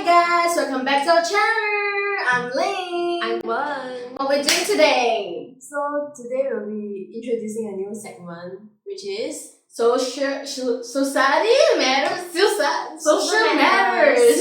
guys, welcome back to our channel. I'm Ling. I'm Wen. What we're doing today? So today we'll be introducing a new segment, which is Society matters. Social matters. matters.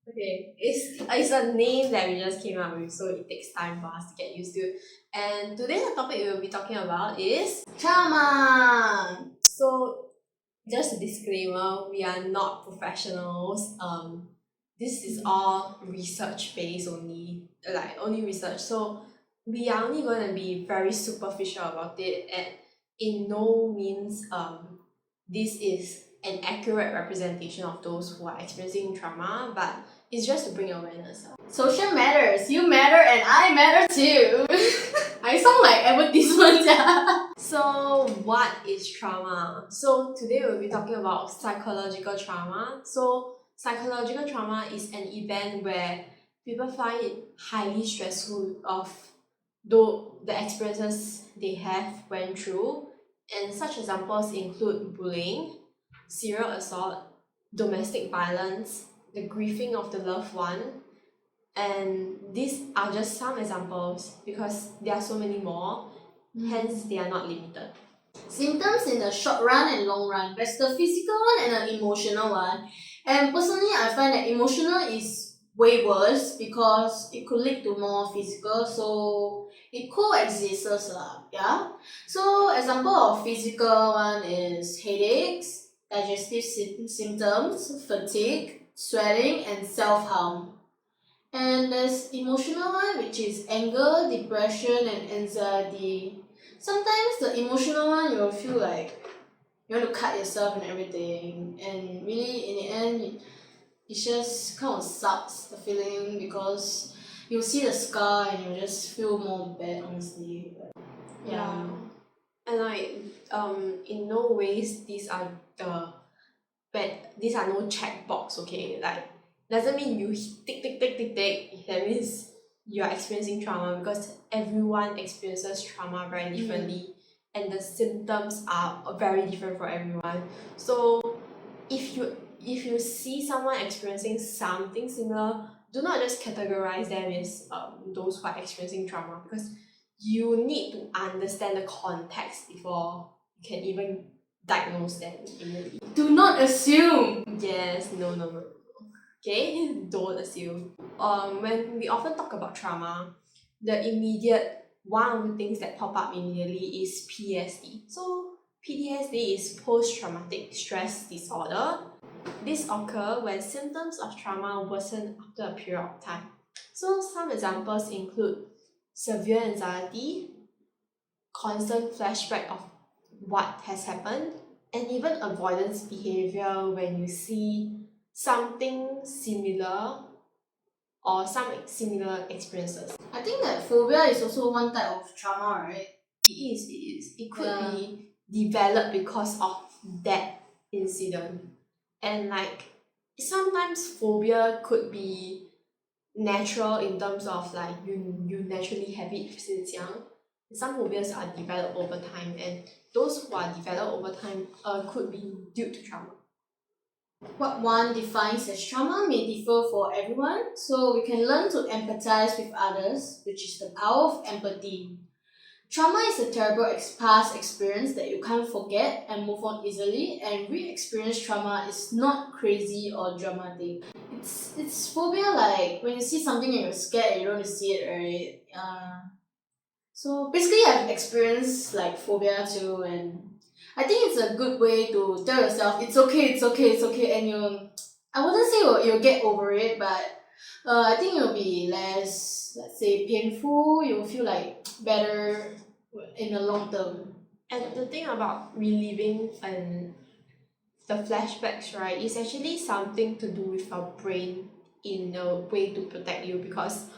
okay. It's a name that we just came up with, so it takes time for us to get used to. And today the topic we will be talking about is Trauma. so. Just a disclaimer, we are not professionals. This is all research based only, only research. So we are only going to be very superficial about it, and in no means this is an accurate representation of those who are experiencing trauma, but it's just to bring awareness. Social matters. You matter and I matter too. I sound like advertisements. Yeah. So what is trauma? So today we'll be talking about psychological trauma. So psychological trauma is an event where people find it highly stressful of though the experiences they have went through, and such examples include bullying, serial assault, domestic violence, the grieving of the loved one, and these are just some examples because there are so many more. Hence, they are not limited. Symptoms in the short run and long run. There's the physical one and the emotional one. And personally, I find that emotional is way worse because it could lead to more physical. So it coexists lah. Yeah. So example of physical one is headaches, digestive symptoms, fatigue, sweating, and self-harm. And there's emotional one, which is anger, depression, and anxiety. Sometimes the emotional one, you'll feel like you want to cut yourself and everything. And really, in the end, it just kind of sucks, the feeling, because you'll see the scar and you'll just feel more bad, honestly. But, yeah. And in no ways these are no checkbox, okay? Like, doesn't mean you tick, that means you are experiencing trauma, because everyone experiences trauma very differently, and the symptoms are very different for everyone. So if you see someone experiencing something similar, do not just categorize them as those who are experiencing trauma, because you need to understand the context before you can even diagnose them immediately. Do not assume. Yes, no. Okay, don't assume. When we often talk about trauma, one of the things that pop up immediately is PTSD. So PTSD is post-traumatic stress disorder. This occurs when symptoms of trauma worsen after a period of time. So some examples include severe anxiety, constant flashback of what has happened, and even avoidance behavior when you see something similar or some similar experiences. I think that phobia is also one type of trauma, right? It is. It could be developed because of that incident. And like, sometimes phobia could be natural in terms of like you naturally have it since young. Some phobias are developed over time, and those who are developed over time could be due to trauma. What one defines as trauma may differ for everyone, so we can learn to empathize with others, which is the power of empathy. Trauma is a terrible past experience that you can't forget and move on easily, and re-experience trauma is not crazy or dramatic. It's phobia, like when you see something and you're scared and you don't want to see it, right? So basically I've experienced like phobia too, and I think it's a good way to tell yourself it's okay, and I wouldn't say you'll get over it, but I think it'll be less, let's say, painful. You'll feel like better in the long term. And the thing about reliving and the flashbacks, right, is actually something to do with our brain in a way to protect you, because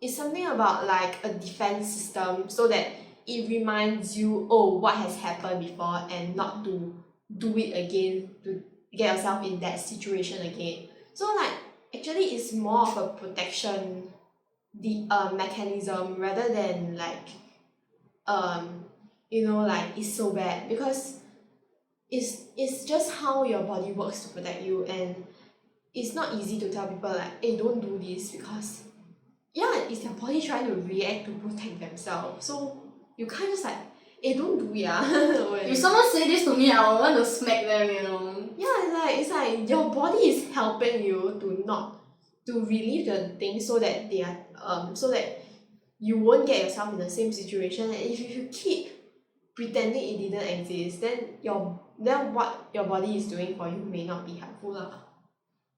it's something about like a defense system, so that it reminds you, what has happened before, and not to do it again, to get yourself in that situation again. So like, actually it's more of a protection mechanism rather than like it's so bad, because it's just how your body works to protect you. And it's not easy to tell people like, hey, don't do this, because yeah, it's their body trying to react to protect themselves. So you can't just like, hey, don't do it. If someone say this to me, I would want to smack them, you know. Yeah, it's like your body is helping you to relieve the thing, so that they are so that you won't get yourself in the same situation. And if you keep pretending it didn't exist, then what your body is doing for you may not be helpful lah.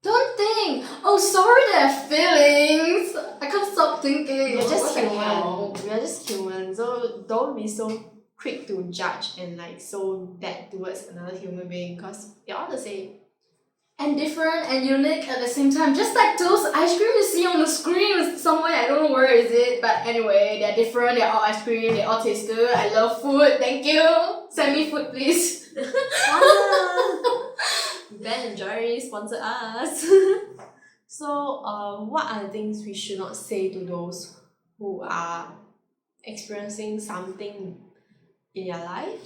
Don't think, oh sorry there are feelings. I can't stop thinking. We are just What the hell? human. We are just human. So don't be so quick to judge and like so bad towards another human being, because they're all the same. And different and unique at the same time. Just like those ice cream you see on the screen somewhere, I don't know where is it, but anyway, they're different, they're all ice cream, they all taste good. I love food, thank you. Send me food please. Ben and Jerry sponsor us. So what are the things we should not say to those who are experiencing something in their life?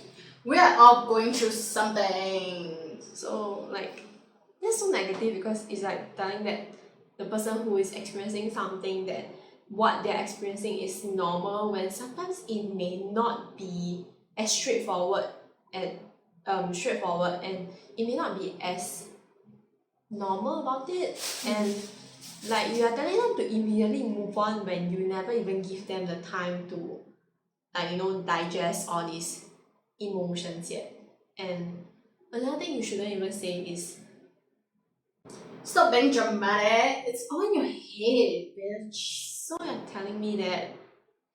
We are all going through something. So like, that's so negative, because it's like telling that the person who is experiencing something, that what they're experiencing is normal, when sometimes it may not be as straightforward and it may not be as normal about it, and like you are telling them to immediately move on when you never even give them the time to like, you know, digest all these emotions yet. And another thing you shouldn't even say is, Stop being dramatic. It's all in your head, bitch. so you're telling me that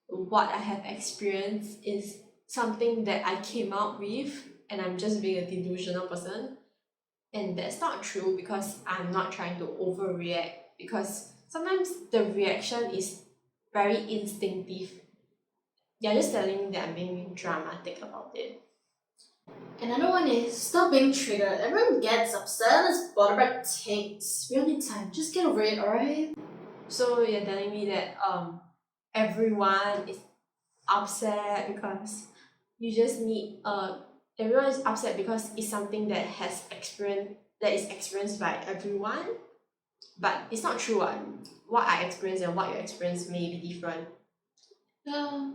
what I have experienced is something that I came out with and I'm just being a delusional person? And that's not true, because I'm not trying to overreact, because sometimes the reaction is very instinctive. You're just telling me that I'm being dramatic about it. Another one is stop being triggered. Everyone gets upset. It's butterback takes. We don't need time. Just get over it, alright? So you're telling me that everyone is upset because you just need everyone is upset because it's something that is experienced by everyone, but it's not true. What I experience and what you experience may be different. Yeah.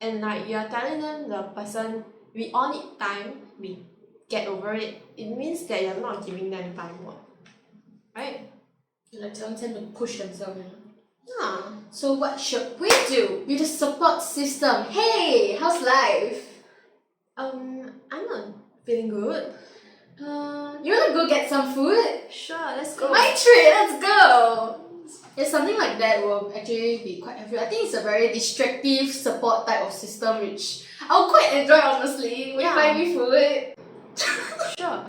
And like you're telling them, the person, we all need time, we get over it. It means that you're not giving them time, right? You're like telling them to push themselves, you know? Yeah. So what should we do? Be the support system. Hey, how's life? I'm not feeling good. You wanna go get some food? Sure, let's go. My treat, let's go! Yeah, something like that will actually be quite helpful. I think it's a very distractive support type of system, which I'll quite enjoy, honestly. Will you buy me food? Sure.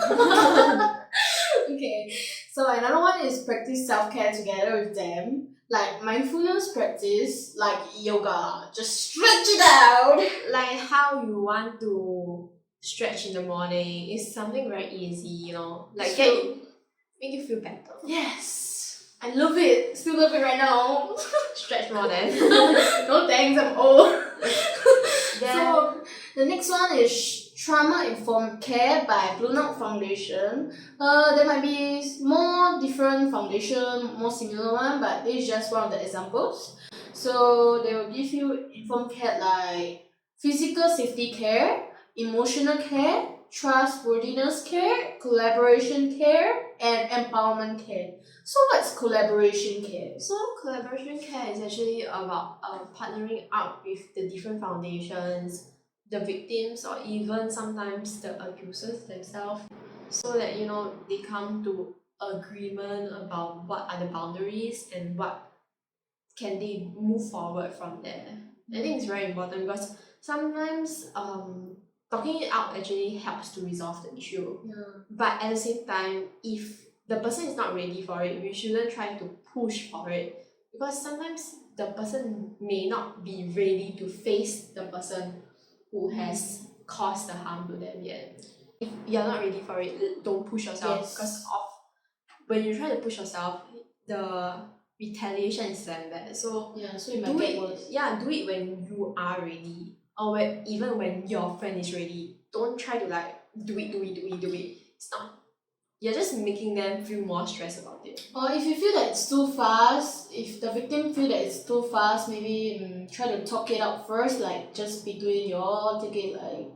Okay, so another one is practice self-care together with them. Like mindfulness practice, like yoga. Just stretch it out. Like how you want to stretch in the morning is something very easy, you know. Like make you feel better. Yes, I love it. Still love it right now. Stretch more then. No thanks, I'm old. Then, So the next one is Trauma Informed Care by Blue Note Foundation. There might be more different foundation, more similar one, but this is just one of the examples. So they will give you informed care like physical safety care, emotional care, trustworthiness care, collaboration care, and empowerment care. So what's collaboration care? so collaboration care is actually about partnering up with the different foundations, the victims, or even sometimes the abusers themselves, so that, you know, they come to agreement about what are the boundaries and what can they move forward from there. I think it's very important, because sometimes talking it out actually helps to resolve the issue. Yeah. But at the same time, if the person is not ready for it, we shouldn't try to push for it, because sometimes the person may not be ready to face the person who has caused the harm to them yet. If you're not ready for it, don't push yourself, Yes. because when you try to push yourself, the retaliation is very bad. So Yeah, so it do might get it, worse. do it when you are ready, or even when your friend is ready. Don't try to like do it. It's not you're just making them feel more stressed about it. Or if you feel that it's too fast, if the victim feel that it's too fast, maybe try to talk it out first, like just between you all, take it like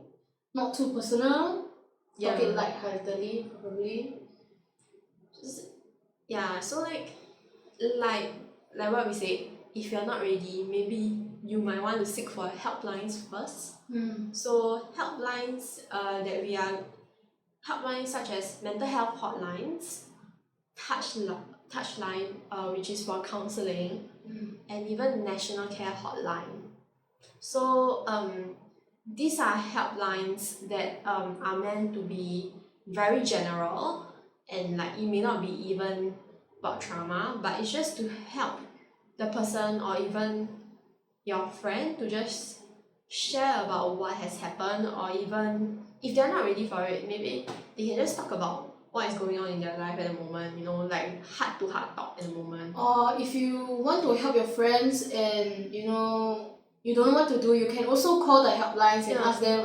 not too personal, talk it lightheartedly, probably. Yeah, so like what we said, if you're not ready, maybe you might want to seek for helplines first. So helplines helplines such as mental health hotlines, TOUCHline, which is for counselling, and even national care hotline. So these are helplines that are meant to be very general, and like it may not be even about trauma, but it's just to help the person or even your friend to just share about what has happened, or even if they're not ready for it, maybe they can just talk about what is going on in their life at the moment, like heart to heart talk at the moment. Or if you want to help your friends and you don't know what to do, you can also call the helplines and ask them,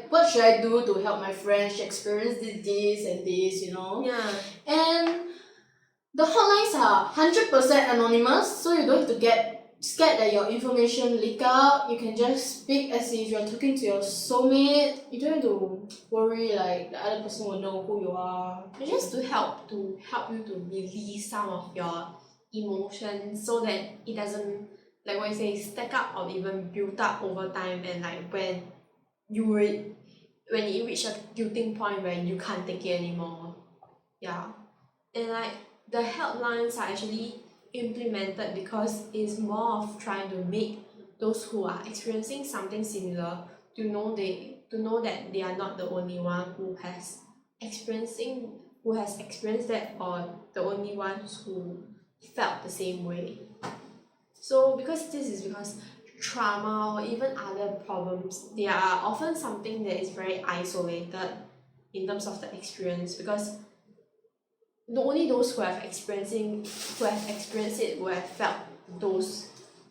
what should I do to help my friend? She experienced this and this, Yeah. And the hotlines are 100% anonymous, so you don't have to get scared that your information leak out. You can just speak as if you're talking to your soulmate. You don't have to worry like the other person will know who you are. It's just to help you to release some of your emotions, so that it doesn't, like what you say, stack up or even build up over time, and like when you reach a tilting point where you can't take it anymore. Yeah. And like the helplines are actually implemented because it's more of trying to make those who are experiencing something similar to know that they are not the only one who has experienced that, or the only ones who felt the same way. So because trauma or even other problems, they are often something that is very isolated in terms of the experience, because only those who have experienced it will have felt those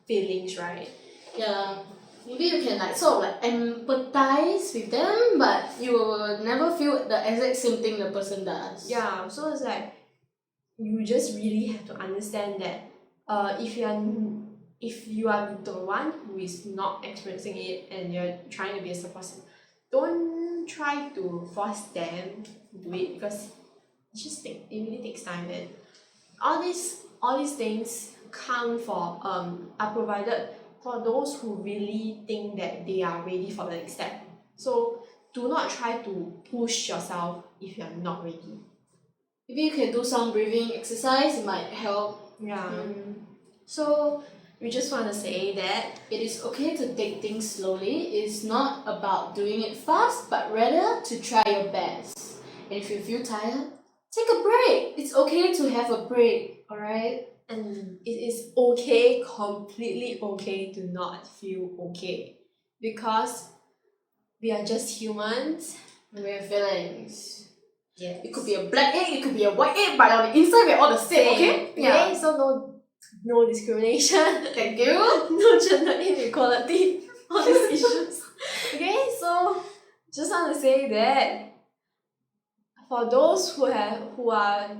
feelings, right? Yeah, maybe you can like sort of like empathize with them, but you will never feel the exact same thing the person does. Yeah, so it's like you just really have to understand that if you are the one who is not experiencing it and you're trying to be a support system, don't try to force them to do it, because it really takes time, and all these things are provided for those who really think that they are ready for the next step. So do not try to push yourself if you're not ready. Maybe you can do some breathing exercise, it might help. Yeah. So we just want to say that it is okay to take things slowly. It's not about doing it fast, but rather to try your best. And if you feel tired, take a break. It's okay to have a break, alright? And it is okay, completely okay, to not feel okay, because we are just humans. And we have feelings. Yes. It could be a black egg, it could be a white egg, but on the inside we're all the same, okay? Yeah. So no discrimination. Thank you. No gender inequality. All these issues. Okay, so just want to say that for those who are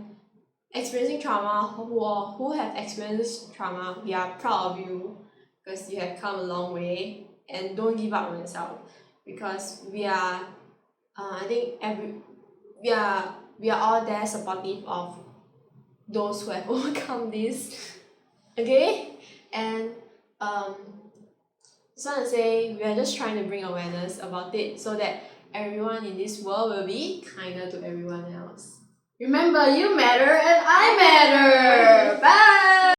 experiencing trauma, who have experienced trauma, we are proud of you, because you have come a long way, and don't give up on yourself, because we are I think we are all there supportive of those who have overcome this. Okay, and just want to say we are just trying to bring awareness about it, so that everyone in this world will be kinder to everyone else. Remember, you matter and I matter. Bye.